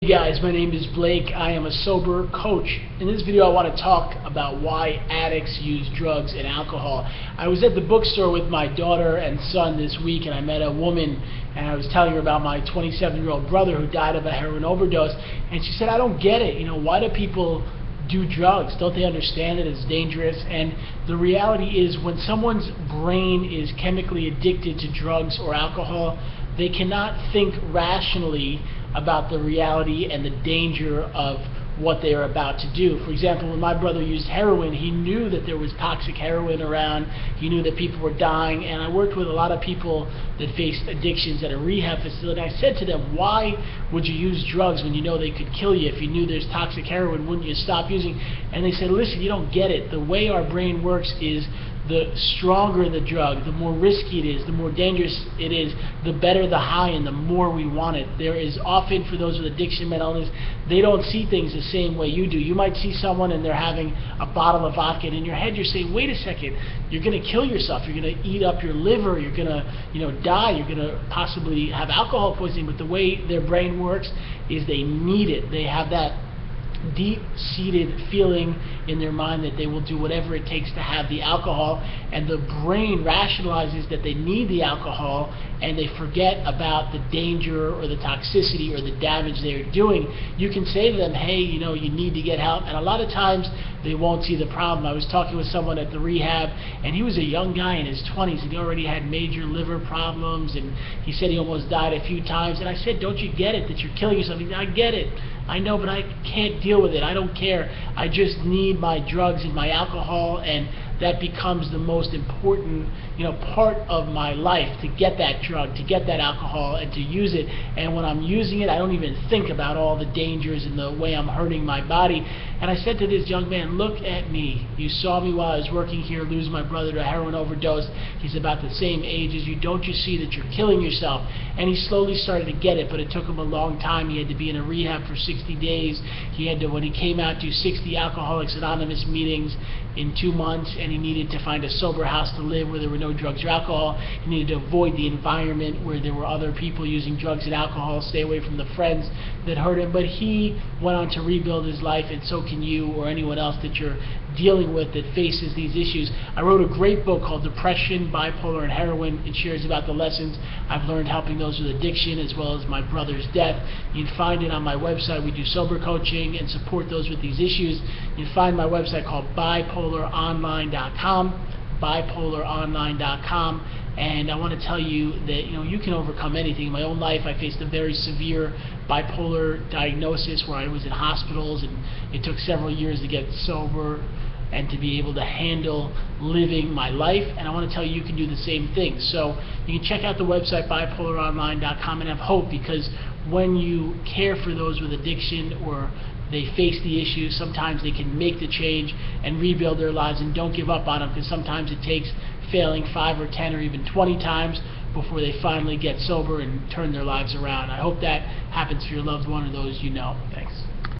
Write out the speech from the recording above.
Hey guys, my name is Blake. I am a sober coach. In this video I want to talk about why addicts use drugs and alcohol. I was at the bookstore with my daughter and son this week, and I met a woman, and I was telling her about my 27-year-old brother who died of a heroin overdose, and she said, I don't get it. Why do people do drugs? Don't they understand that it's dangerous? And the reality is, when someone's brain is chemically addicted to drugs or alcohol, they cannot think rationally about the reality and the danger of what they are about to do. For example, when my brother used heroin, he knew that there was toxic heroin around. He knew that people were dying, and I worked with a lot of people that faced addictions at a rehab facility. I said to them, why would you use drugs when you know they could kill you? If you knew there's toxic heroin, wouldn't you stop using? And they said, listen, you don't get it. The way our brain works is the stronger the drug, the more risky it is, the more dangerous it is, the better the high and the more we want it. There is often, for those with addiction, mental illness, they don't see things the same way you do. You might see someone and they're having a bottle of vodka, and in your head you're saying, wait a second, you're going to kill yourself, you're going to eat up your liver, you're going to die, you're going to possibly have alcohol poisoning. But the way their brain works is they need it. They have that deep-seated feeling in their mind that they will do whatever it takes to have the alcohol, and the brain rationalizes that they need the alcohol, and they forget about the danger or the toxicity or the damage they're doing. You can say to them, hey, you need to get help, and a lot of times they won't see the problem. I was talking with someone at the rehab, and he was a young guy in his 20s, and he already had major liver problems, and he said he almost died a few times. And I said, don't you get it that you're killing yourself? He said, I get it. I know, but I can't deal with it. I don't care. I just need my drugs and my alcohol, and that becomes the most important, part of my life, to get that drug, to get that alcohol, and to use it. And when I'm using it, I don't even think about all the dangers and the way I'm hurting my body. And I said to this young man, look at me. You saw me while I was working here lose my brother to a heroin overdose. He's about the same age as you. Don't you see that you're killing yourself? And he slowly started to get it, but it took him a long time. He had to be in a rehab for 60 days. He had to, when he came out, do 60 Alcoholics Anonymous meetings in 2 months, and he needed to find a sober house to live where there were no drugs or alcohol. He needed to avoid the environment where there were other people using drugs and alcohol, stay away from the friends that hurt him. But he went on to rebuild his life, and so can you or anyone else that you're dealing with that faces these issues. I wrote a great book called Depression, Bipolar, and Heroin. It shares about the lessons I've learned helping those with addiction, as well as my brother's death. You can find it on my website. We do sober coaching and support those with these issues. You can find my website called bipolaronline.com, bipolaronline.com. And I want to tell you that you can overcome anything. In my own life, I faced a very severe bipolar diagnosis where I was in hospitals, and it took several years to get sober and to be able to handle living my life. And I want to tell you, you can do the same thing. So you can check out the website bipolaronline.com and have hope, because when you care for those with addiction or they face the issues, sometimes they can make the change and rebuild their lives, and don't give up on them, because sometimes it takes failing 5 or 10 or even 20 times before they finally get sober and turn their lives around. I hope that happens for your loved one or those you know. Thanks.